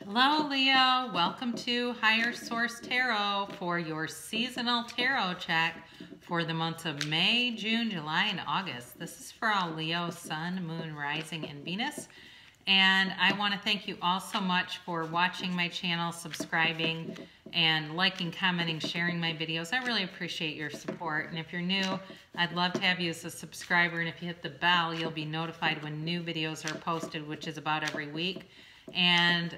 Hello, Leo. Welcome to Higher Source Tarot for your seasonal tarot check for the months of May, June, July, and August. This is for all Leo, Sun, Moon, Rising, and Venus. And I want to thank you all so much for watching my channel, subscribing, and liking, commenting, sharing my videos. I really appreciate your support. And if you're new, I'd love to have you as a subscriber. And if you hit the bell, you'll be notified when new videos are posted, which is about every week. And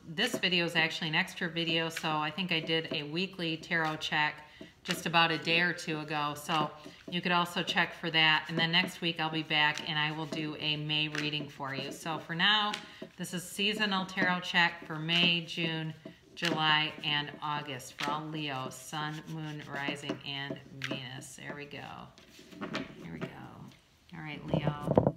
this video is actually an extra video, so I think I did a weekly tarot check just about a day or two ago, so you could also check for that. And then next week I'll be back and I will do a May reading for you. So for now, this is seasonal tarot check for May, June, July, and August for all Leo, Sun, Moon, Rising, and Venus. There we go. Here we go. All right, Leo.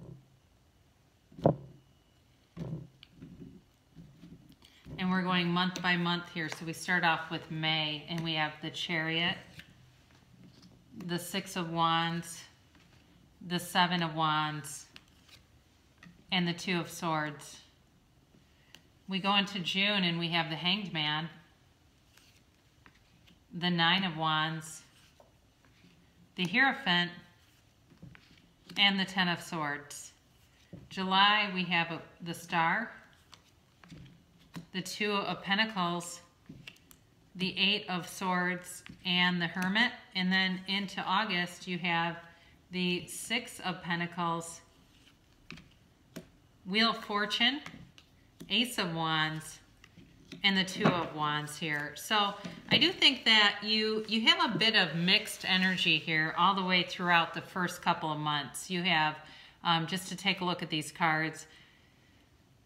And we're going month by month here. So we start off with May, and we have the Chariot, the Six of Wands, the Seven of Wands, and the Two of Swords. We go into June, and we have the Hanged Man, the Nine of Wands, the Hierophant, and the Ten of Swords. July, we have the Star, the Two of Pentacles, the Eight of Swords, and the Hermit. And then into August, you have the Six of Pentacles, Wheel of Fortune, Ace of Wands, and the Two of Wands here. So I do think that you have a bit of mixed energy here all the way throughout the first couple of months. You have, just to take a look at these cards,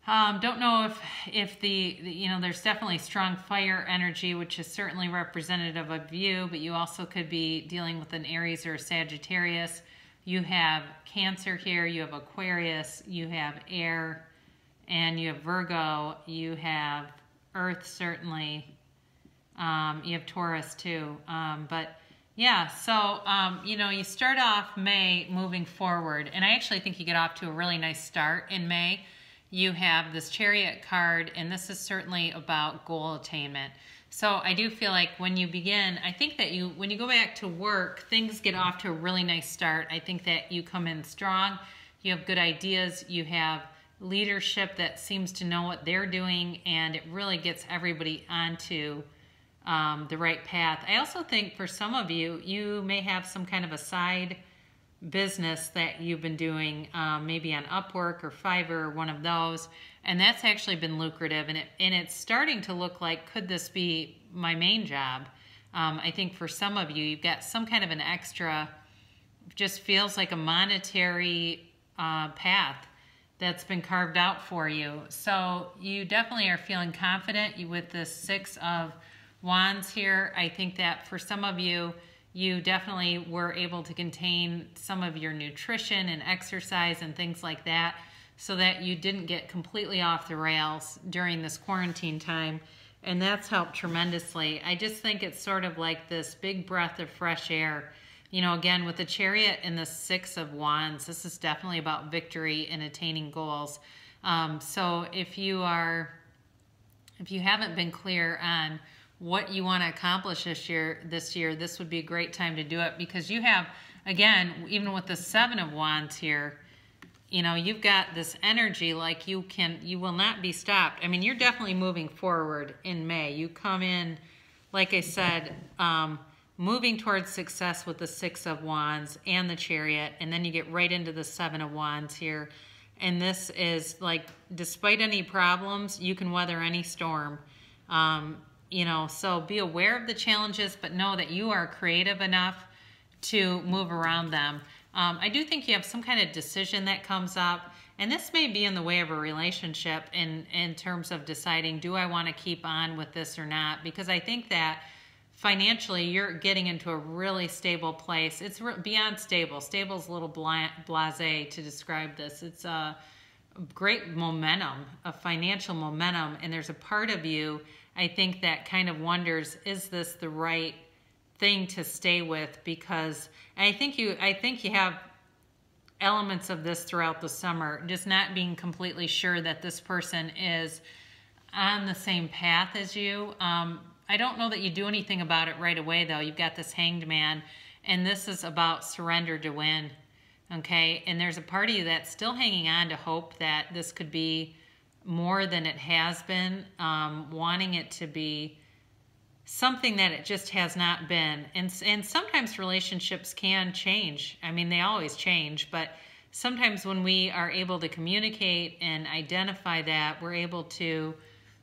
don't know if there's definitely strong fire energy, which is certainly representative of you, but you also could be dealing with an Aries or a Sagittarius. You have Cancer here, you have Aquarius, you have Air, and you have Virgo, you have Earth certainly, you have Taurus too. But yeah, so, you start off May moving forward, and I actually think you get off to a really nice start in May. You have this Chariot card, and this is certainly about goal attainment. So I do feel like when you begin, I think that when you go back to work, things get off to a really nice start. I think that you come in strong, you have good ideas, you have leadership that seems to know what they're doing, and it really gets everybody onto the right path. I also think for some of you, you may have some kind of a side business that you've been doing, maybe on Upwork or Fiverr or one of those, and that's actually been lucrative, and it's starting to look like, could this be my main job? I think for some of you, you've got some kind of an extra, just feels like a monetary path that's been carved out for you. So you definitely are feeling confident with the Six of Wands here. I think that for some of you, you definitely were able to contain some of your nutrition and exercise and things like that so that you didn't get completely off the rails during this quarantine time. And that's helped tremendously. I just think it's sort of like this big breath of fresh air. Again, with the Chariot and the Six of Wands, this is definitely about victory and attaining goals. So if you haven't been clear on what you want to accomplish this year, this would be a great time to do it, because you have, again, even with the Seven of Wands here, you've got this energy like you will not be stopped. I mean, you're definitely moving forward in May. You come in, like I said, moving towards success with the Six of Wands and the Chariot, and then you get right into the Seven of Wands here. And this is like, despite any problems, you can weather any storm. So be aware of the challenges, but know that you are creative enough to move around them. I do think you have some kind of decision that comes up, and this may be in the way of a relationship in terms of deciding, do I want to keep on with this or not? Because I think that financially, you're getting into a really stable place. It's beyond stable. Stable's a little blasé to describe this. It's a great momentum, a financial momentum, and there's a part of you, I think, that kind of wonders, is this the right thing to stay with? Because I think you have elements of this throughout the summer, just not being completely sure that this person is on the same path as you. I don't know that you do anything about it right away, though. You've got this Hanged Man, and this is about surrender to win, okay? And there's a part of you that's still hanging on to hope that this could be more than it has been, wanting it to be something that it just has not been. And sometimes relationships can change. I mean, they always change, but sometimes when we are able to communicate and identify that, we're able to,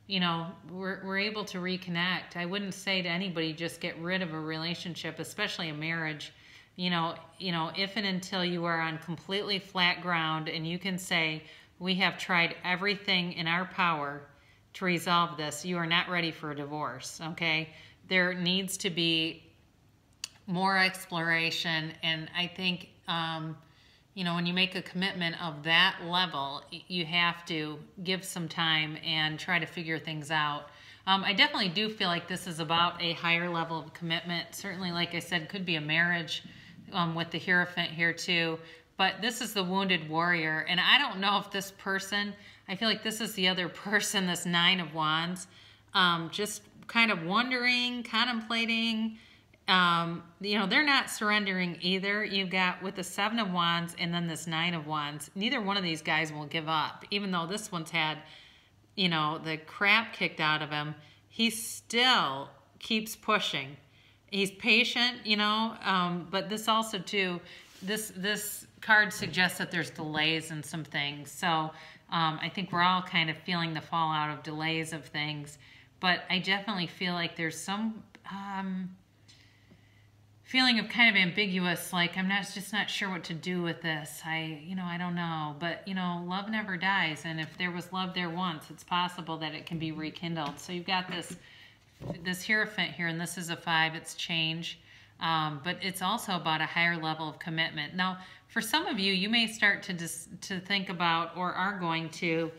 you know, we're able to reconnect. I wouldn't say to anybody, just get rid of a relationship, especially a marriage. You know, if and until you are on completely flat ground and you can say, we have tried everything in our power to resolve this, you are not ready for a divorce, okay? There needs to be more exploration, and I think, you know, when you make a commitment of that level, you have to give some time and try to figure things out. I definitely do feel like this is about a higher level of commitment. Certainly, like I said, could be a marriage with the Hierophant here too. But this is the Wounded Warrior. And I don't know if this person, I feel like this is the other person, this Nine of Wands, just kind of wondering, contemplating. You know, they're not surrendering either. You've got with the Seven of Wands and then this Nine of Wands. Neither one of these guys will give up. Even though this one's had, you know, the crap kicked out of him, he still keeps pushing. He's patient, you know, but this also too, this card suggests that there's delays in some things. So I think we're all kind of feeling the fallout of delays of things. But I definitely feel like there's some feeling of kind of ambiguous, like I'm just not sure what to do with this. I don't know. But, you know, love never dies. And if there was love there once, it's possible that it can be rekindled. So you've got this Hierophant here, and this is a 5. It's change. But it's also about a higher level of commitment. Now, for some of you, you may start to think about, or are going to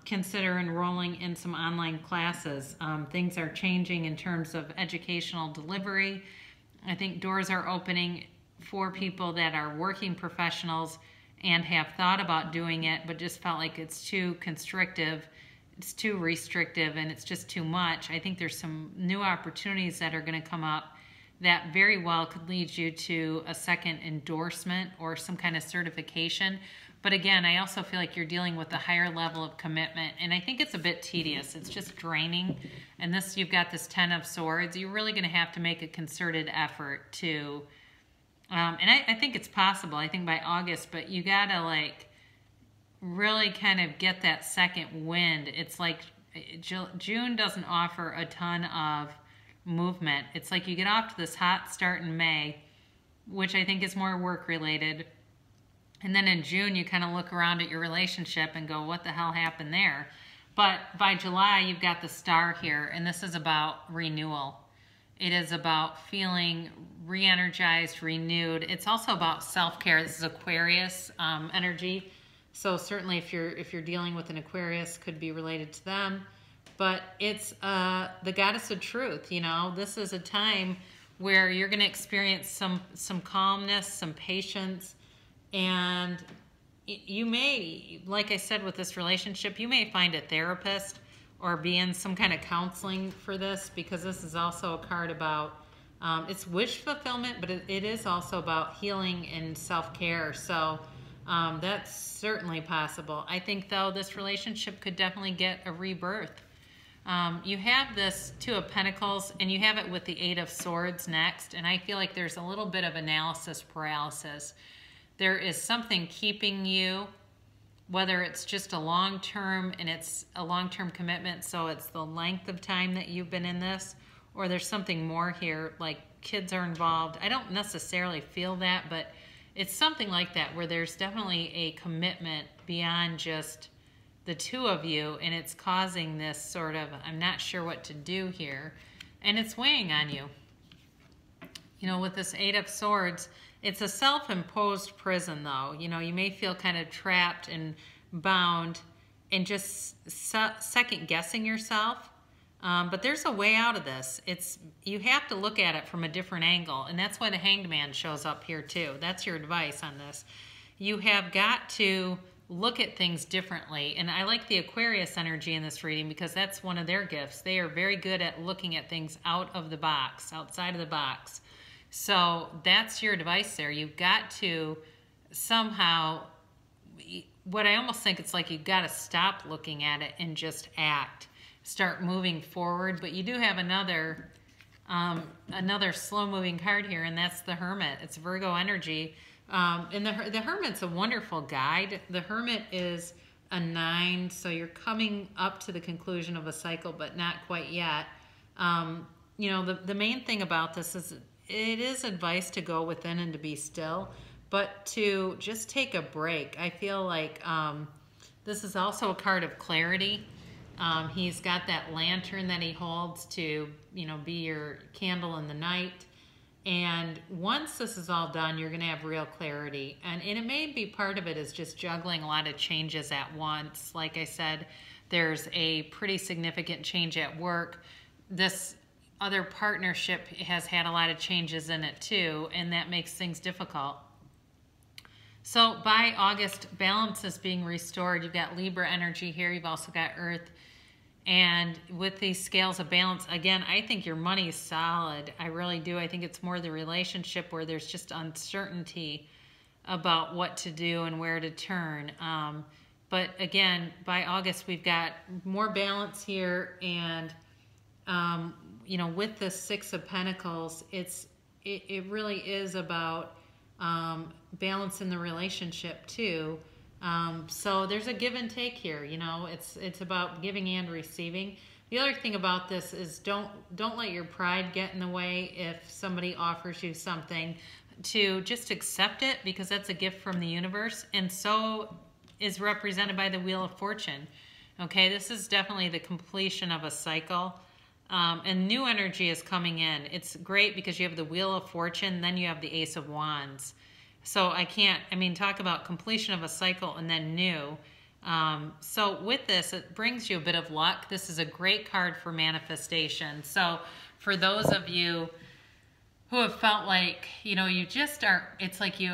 consider enrolling in some online classes. Things are changing in terms of educational delivery. I think doors are opening for people that are working professionals and have thought about doing it, but just felt like it's too constrictive, it's too restrictive, and it's just too much. I think there's some new opportunities that are going to come up that very well could lead you to a second endorsement or some kind of certification. But again, I also feel like you're dealing with a higher level of commitment, and I think it's a bit tedious. It's just draining. And this, you've got this 10 of Swords. You're really going to have to make a concerted effort to, and I think it's possible, I think by August, but you got to like really kind of get that second wind. It's like June doesn't offer a ton of movement. It's like you get off to this hot start in May, which I think is more work related. And then in June, you kind of look around at your relationship and go, what the hell happened there? But by July, you've got the Star here, and this is about renewal. It is about feeling re-energized, renewed. It's also about self-care. This is Aquarius energy. So certainly if you're dealing with an Aquarius, could be related to them. But it's the Goddess of Truth, you know. This is a time where you're going to experience some calmness, some patience, and you may, like I said with this relationship, you may find a therapist or be in some kind of counseling for this, because this is also a card about, it's wish fulfillment, but it is also about healing and self-care. So that's certainly possible. I think, though, this relationship could definitely get a rebirth. You have this Two of Pentacles, and you have it with the Eight of Swords next, and I feel like there's a little bit of analysis paralysis. There is something keeping you, whether it's just a long-term, and it's a long-term commitment, so it's the length of time that you've been in this, or there's something more here, like kids are involved. I don't necessarily feel that, but it's something like that, where there's definitely a commitment beyond just the two of you, and it's causing this sort of, I'm not sure what to do here, and it's weighing on you. You know, with this Eight of Swords, it's a self-imposed prison, though. You know, you may feel kind of trapped and bound and just second-guessing yourself. But there's a way out of this. You have to look at it from a different angle, and that's why the Hanged Man shows up here, too. That's your advice on this. You have got to look at things differently. And I like the Aquarius energy in this reading because that's one of their gifts. They are very good at looking at things out of the box, outside of the box. So that's your advice there. You've got to somehow, what I almost think it's like you've got to stop looking at it and just act. Start moving forward. But you do have another slow-moving card here, and that's the Hermit. It's Virgo energy. And the Hermit's a wonderful guide. The Hermit is a 9, so you're coming up to the conclusion of a cycle, but not quite yet. You know, the main thing about this is it is advice to go within and to be still, but to just take a break. I feel like this is also a card of clarity. He's got that lantern that he holds to, you know, be your candle in the night. And once this is all done, you're going to have real clarity. And it may be part of it is just juggling a lot of changes at once. Like I said, there's a pretty significant change at work. This other partnership has had a lot of changes in it too, and that makes things difficult. So by August, balance is being restored. You've got Libra energy here. You've also got Earth. And with these scales of balance, again, I think your money's solid. I really do. I think it's more the relationship where there's just uncertainty about what to do and where to turn. But again, by August, we've got more balance here. And, you know, with the Six of Pentacles, it really is about balance in the relationship too. So there's a give and take here, you know, it's about giving and receiving. The other thing about this is don't let your pride get in the way if somebody offers you something, to just accept it because that's a gift from the universe, and so is represented by the Wheel of Fortune. Okay, this is definitely the completion of a cycle, and new energy is coming in. It's great because you have the Wheel of Fortune, then you have the Ace of Wands. So talk about completion of a cycle and then new. So with this, it brings you a bit of luck. This is a great card for manifestation. So for those of you who have felt like, you know, you just are, it's like you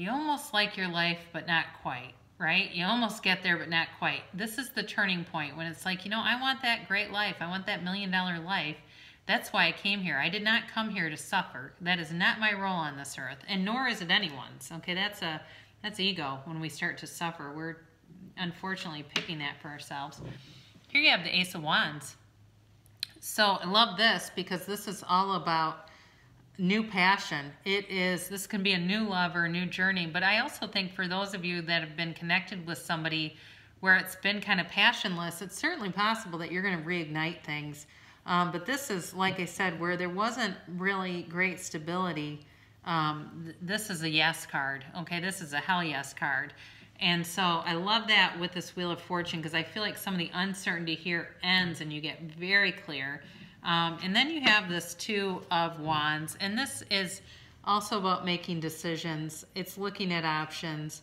almost like your life, but not quite, right? You almost get there, but not quite. This is the turning point when it's like, you know, I want that great life. I want that $1 million life. That's why I came here. I did not come here to suffer. That is not my role on this earth, and nor is it anyone's. Okay, that's ego when we start to suffer. We're unfortunately picking that for ourselves. Here you have the Ace of Wands. So I love this because this is all about new passion. This can be a new love or a new journey, but I also think for those of you that have been connected with somebody where it's been kind of passionless, it's certainly possible that you're going to reignite things. But this is, like I said, where there wasn't really great stability. This is a yes card. Okay, this is a hell yes card. And so I love that with this Wheel of Fortune because I feel like some of the uncertainty here ends and you get very clear. And then you have this Two of Wands. And this is also about making decisions. It's looking at options,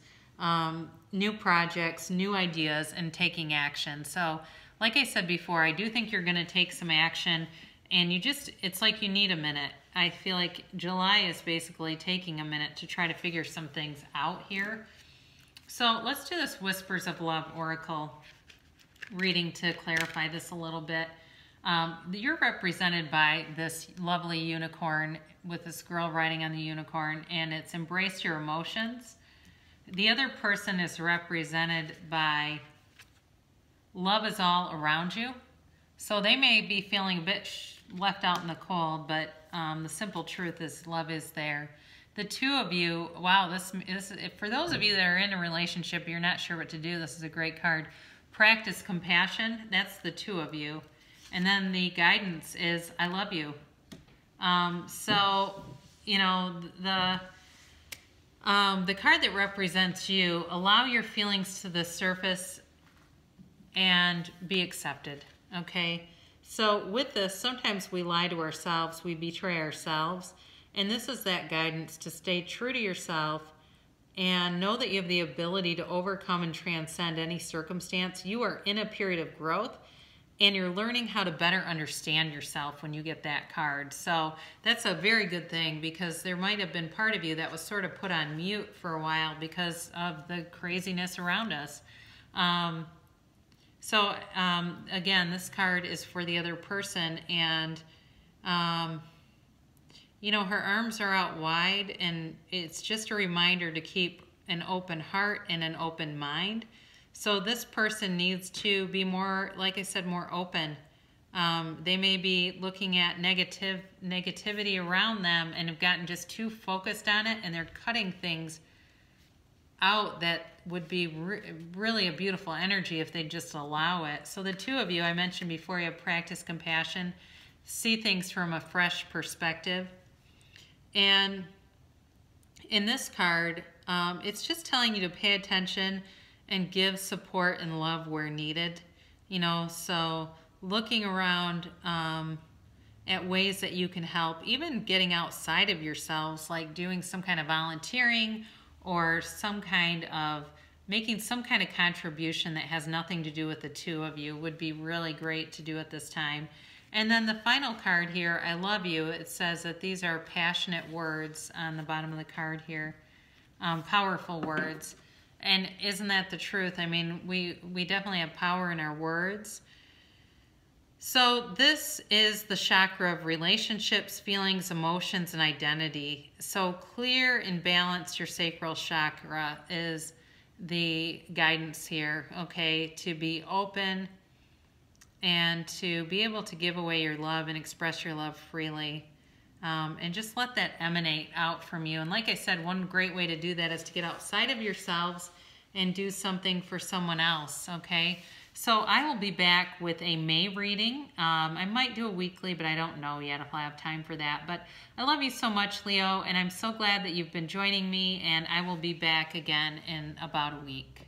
new projects, new ideas, and taking action. So like I said before, I do think you're going to take some action, and it's like you need a minute. I feel like July is basically taking a minute to try to figure some things out here. So let's do this Whispers of Love Oracle reading to clarify this a little bit. You're represented by this lovely unicorn with this girl riding on the unicorn, and it's embrace your emotions. The other person is represented by love is all around you. So they may be feeling a bit left out in the cold, but the simple truth is love is there. The two of you, wow, this for those of you that are in a relationship, you're not sure what to do, this is a great card. Practice compassion, that's the two of you. And then the guidance is, I love you. So, you know, the card that represents you, allow your feelings to the surface and be accepted, okay? So with this, sometimes we lie to ourselves, we betray ourselves, and this is that guidance to stay true to yourself and know that you have the ability to overcome and transcend any circumstance. You are in a period of growth, and you're learning how to better understand yourself when you get that card. So that's a very good thing, because there might have been part of you that was sort of put on mute for a while because of the craziness around us. Again, this card is for the other person, and you know, her arms are out wide, and it's just a reminder to keep an open heart and an open mind. So this person needs to be more, like I said, more open. They may be looking at negativity around them and have gotten just too focused on it, and they're cutting things out that would be really a beautiful energy if they just allow it. So the two of you, I mentioned before, you have practice compassion, see things from a fresh perspective. And in this card, it's just telling you to pay attention and give support and love where needed. You know, so looking around at ways that you can help, even getting outside of yourselves, like doing some kind of volunteering or some kind of making some kind of contribution that has nothing to do with the two of you would be really great to do at this time. And then the final card here, I love you. It says that these are passionate words on the bottom of the card here, powerful words. And isn't that the truth? I mean, we definitely have power in our words. So this is the chakra of relationships, feelings, emotions, and identity. So clear and balance your sacral chakra is the guidance here, okay? To be open and to be able to give away your love and express your love freely. And just let that emanate out from you. And like I said, one great way to do that is to get outside of yourselves and do something for someone else, okay? So I will be back with a May reading. I might do a weekly, but I don't know yet if I'll have time for that. But I love you so much, Leo, and I'm so glad that you've been joining me, and I will be back again in about a week.